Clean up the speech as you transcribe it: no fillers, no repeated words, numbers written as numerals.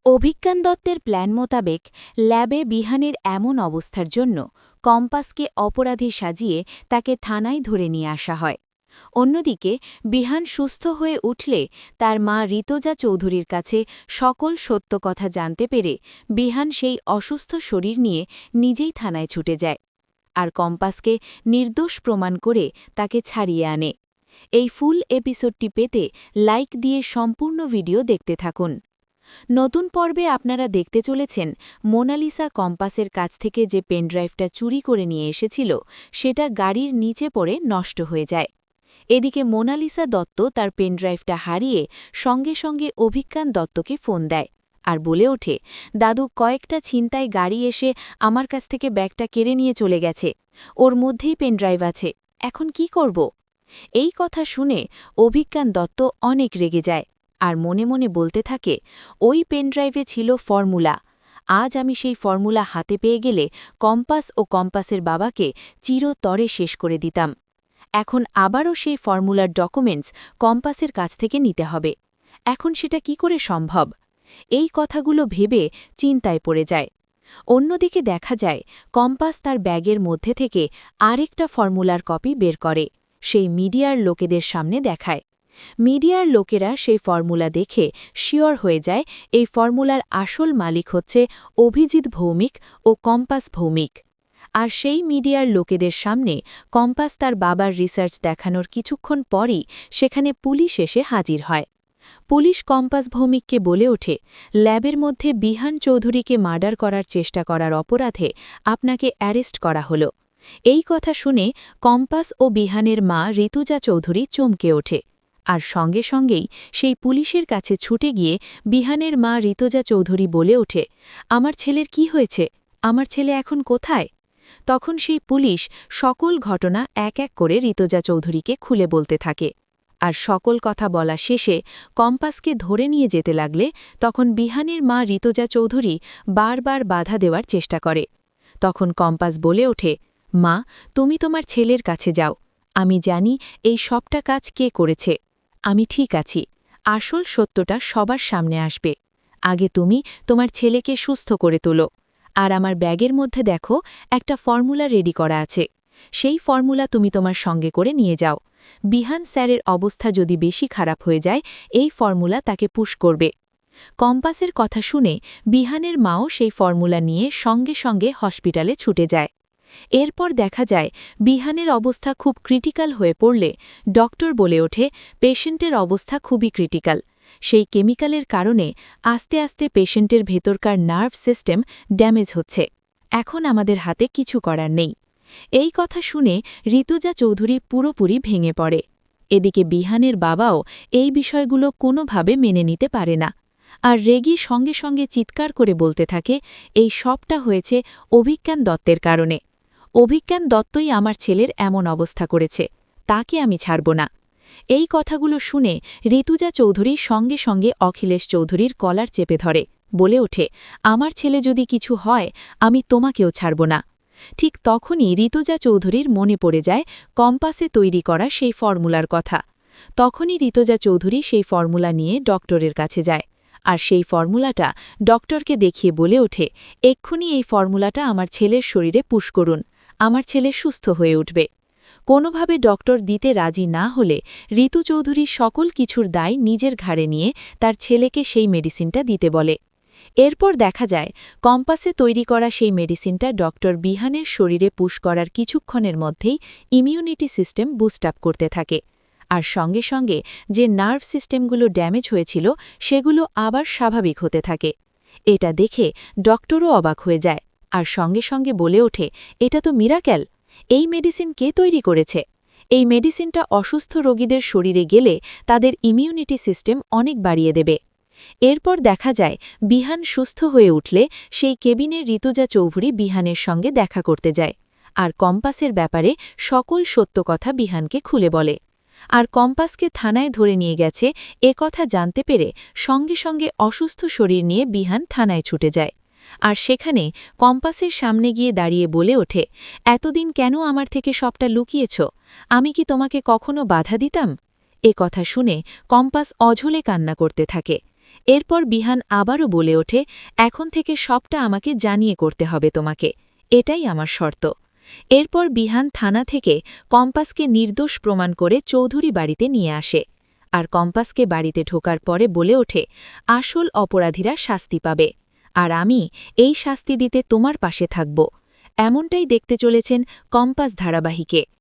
অভিজ্ঞান দত্তের প্ল্যান মোতাবেক ল্যাবে বিহানের এমন অবস্থার জন্য কম্পাসকে অপরাধী সাজিয়ে তাকে থানায় ধরে নিয়ে আসা হয়। অন্যদিকে বিহান সুস্থ হয়ে উঠলে তার মা ঋতজা চৌধুরীর কাছে সকল সত্য কথা জানতে পেরে বিহান সেই অসুস্থ শরীর নিয়ে নিজেই থানায় ছুটে যায় আর কম্পাসকে নির্দোষ প্রমাণ করে তাকে ছাড়িয়ে আনে। এই ফুল এপিসোডটি পেতে লাইক দিয়ে সম্পূর্ণ ভিডিও দেখতে থাকুন। নতুন পর্বে আপনারা দেখতে চলেছেন মোনালিসা কম্পাসের কাছ থেকে যে পেনড্রাইভটা চুরি করে নিয়ে এসেছিল সেটা গাড়ির নিচে পড়ে নষ্ট হয়ে যায়। এদিকে মোনালিসা দত্ত তার পেনড্রাইভটা হারিয়ে সঙ্গে সঙ্গে অভিজ্ঞান দত্তকে ফোন দেয় আর বলে ওঠে, দাদু কয়েকটা ছিনতাই গাড়ি এসে আমার কাছ থেকে ব্যাগটা কেড়ে নিয়ে চলে গেছে, ওর মধ্যেই পেনড্রাইভ আছে, এখন কি করব? এই কথা শুনে অভিজ্ঞান দত্ত অনেক রেগে যায় আর মনে মনে বলতে থাকে, ওই পেনড্রাইভে ছিল ফর্মুলা। আজ আমি সেই ফর্মুলা হাতে পেয়ে গেলে কম্পাস ও কম্পাসের বাবাকে চিরতরে শেষ করে দিতাম। এখন আবারও সেই ফর্মুলার ডকুমেন্টস কম্পাসের কাছ থেকে নিতে হবে। এখন সেটা কি করে সম্ভব? এই কথাগুলো ভেবে চিন্তায় পড়ে যায়। অন্যদিকে দেখা যায় কম্পাস তার ব্যাগের মধ্যে থেকে আরেকটা ফর্মুলার কপি বের করে সেই মিডিয়ার লোকেদের সামনে দেখায়। মিডিয়ার লোকেরা সেই ফর্মুলা দেখে শিওর হয়ে যায় এই ফর্মুলার আসল মালিক হচ্ছে অভিজিৎ ভৌমিক ও কম্পাস ভৌমিক। আর সেই মিডিয়ার লোকেদের সামনে কম্পাস তার বাবার রিসার্চ দেখানোর কিছুক্ষণ পরই সেখানে পুলিশ এসে হাজির হয়। পুলিশ কম্পাস ভৌমিককে বলে ওঠে, ল্যাবের মধ্যে বিহান চৌধুরীকে মার্ডার করার চেষ্টা করার অপরাধে আপনাকে অ্যারেস্ট করা হলো। এই কথা শুনে কম্পাস ও বিহানের মা ঋতুজা চৌধুরী চমকে ওঠে আর সঙ্গে সঙ্গেই সেই পুলিশের কাছে ছুটে গিয়ে বিহানের মা ঋতুজা চৌধুরী বলে ওঠে, আমার ছেলের কি হয়েছে, আমার ছেলে এখন কোথায়? তখন সেই পুলিশ সকল ঘটনা এক এক করে ঋতুজা চৌধুরীকে খুলে বলতে থাকে। আর সকল কথা বলা শেষে কম্পাসকে ধরে নিয়ে যেতে লাগলে তখন বিহানের মা ঋতুজা চৌধুরী বারবার বাধা দেওয়ার চেষ্টা করে। তখন কম্পাস বলে ওঠে, মা, তুমি তোমার ছেলের কাছে যাও, আমি জানি এই সবটা কাজ কে করেছে, আমি ঠিক আছি, আসল সত্যটা সবার সামনে আসবে, আগে তুমি তোমার ছেলেকে সুস্থ করে তোলো। আর আমার ব্যাগের মধ্যে দেখো একটা ফর্মুলা রেডি করা আছে, সেই ফর্মুলা তুমি তোমার সঙ্গে করে নিয়ে যাও। বিহান স্যারের অবস্থা যদি বেশি খারাপ হয়ে যায় এই ফর্মুলা তাকে পুশ করবে। কম্পাসের কথা শুনে বিহানের মাও সেই ফর্মুলা নিয়ে সঙ্গে সঙ্গে হসপিটালে ছুটে যায়। এরপর দেখা যায় বিহানের অবস্থা খুব ক্রিটিক্যাল হয়ে পড়লে ডক্টর বলে ওঠে, পেশেন্টের অবস্থা খুবই ক্রিটিক্যাল, সেই কেমিক্যালের কারণে আস্তে আস্তে পেশেন্টের ভেতরকার নার্ভ সিস্টেম ড্যামেজ হচ্ছে, এখন আমাদের হাতে কিছু করার নেই। এই কথা শুনে ঋতুজা চৌধুরী পুরোপুরি ভেঙে পড়ে। এদিকে বিহানের বাবাও এই বিষয়গুলো কোনোভাবে মেনে নিতে পারে না আর রেগি সঙ্গে সঙ্গে চিৎকার করে বলতে থাকে, এই সবটা হয়েছে অভিজ্ঞান দত্তের কারণে, অভিজ্ঞান দত্তই আমার ছেলের এমন অবস্থা করেছে, তাকে আমি ছাড়ব না। এই কথাগুলো শুনে ঋতুজা চৌধুরী সঙ্গে সঙ্গে অখিলেশ চৌধুরীর কলার চেপে ধরে, বলে ওঠে, আমার ছেলে যদি কিছু হয় আমি তোমাকেও ছাড়ব না। ঠিক তখনই ঋতুজা চৌধুরীর মনে পড়ে যায় কম্পাসে তৈরি করা সেই ফর্মুলার কথা। তখনই ঋতুজা চৌধুরী সেই ফর্মুলা নিয়ে ডক্টরের কাছে যায় আর সেই ফর্মুলাটা ডক্টরকে দেখিয়ে বলে ওঠে, এক্ষুনি এই ফর্মুলাটা আমার ছেলের শরীরে পুশ করুন, আমার ছেলে সুস্থ হয়ে উঠবে। কোনোভাবে ডক্টর দিতে রাজি না হলে ঋতু চৌধুরী সকল কিছুর দায় নিজের ঘাড়ে নিয়ে তার ছেলেকে সেই মেডিসিনটা দিতে বলে। এরপর দেখা যায় কম্পাসে তৈরি করা সেই মেডিসিনটা ডক্টর বিহানের শরীরে পুশ করার কিছুক্ষণের মধ্যেই ইমিউনিটি সিস্টেম বুস্ট আপ করতে থাকে আর সঙ্গে সঙ্গে যে নার্ভ সিস্টেমগুলো ড্যামেজ হয়েছিল সেগুলো আবার স্বাভাবিক হতে থাকে। এটা দেখে ডক্টরও অবাক হয়ে যায় আর সঙ্গে সঙ্গে বলে ওঠে, এটা তো মিরাকেল, এই মেডিসিন কে তৈরি করেছে? এই মেডিসিনটা অসুস্থ রোগীদের শরীরে গেলে তাদের ইমিউনিটি সিস্টেম অনেক বাড়িয়ে দেবে। এরপর দেখা যায় বিহান সুস্থ হয়ে উঠলে সেই কেবিনের ঋতুজা চৌধুরী বিহানের সঙ্গে দেখা করতে যায় আর কম্পাসের ব্যাপারে সকল সত্য কথা বিহানকে খুলে বলে। আর কম্পাসকে থানায় ধরে নিয়ে গেছে কথা জানতে পেরে সঙ্গে সঙ্গে অসুস্থ শরীর নিয়ে বিহান থানায় ছুটে যায় আর সেখানে কম্পাসের সামনে গিয়ে দাঁড়িয়ে বলে ওঠে, এতদিন কেন আমার থেকে সবটা লুকিয়েছ, আমি কি তোমাকে কখনো বাধা দিতাম? কথা শুনে কম্পাস অঝলে কান্না করতে থাকে। এরপর বিহান আবারও বলে ওঠে, এখন থেকে সবটা আমাকে জানিয়ে করতে হবে তোমাকে, এটাই আমার শর্ত। এরপর বিহান থানা থেকে কম্পাসকে নির্দোষ প্রমাণ করে চৌধুরী বাড়িতে নিয়ে আসে, আর কম্পাসকে বাড়িতে ঢোকার পরে বলে ওঠে, আসল অপরাধীরা শাস্তি পাবে, আর আমি এই শাস্তি দিতে তোমার পাশে থাকব। এমনটাই দেখতে চলেছেন কম্পাস ধারাবাহিকে।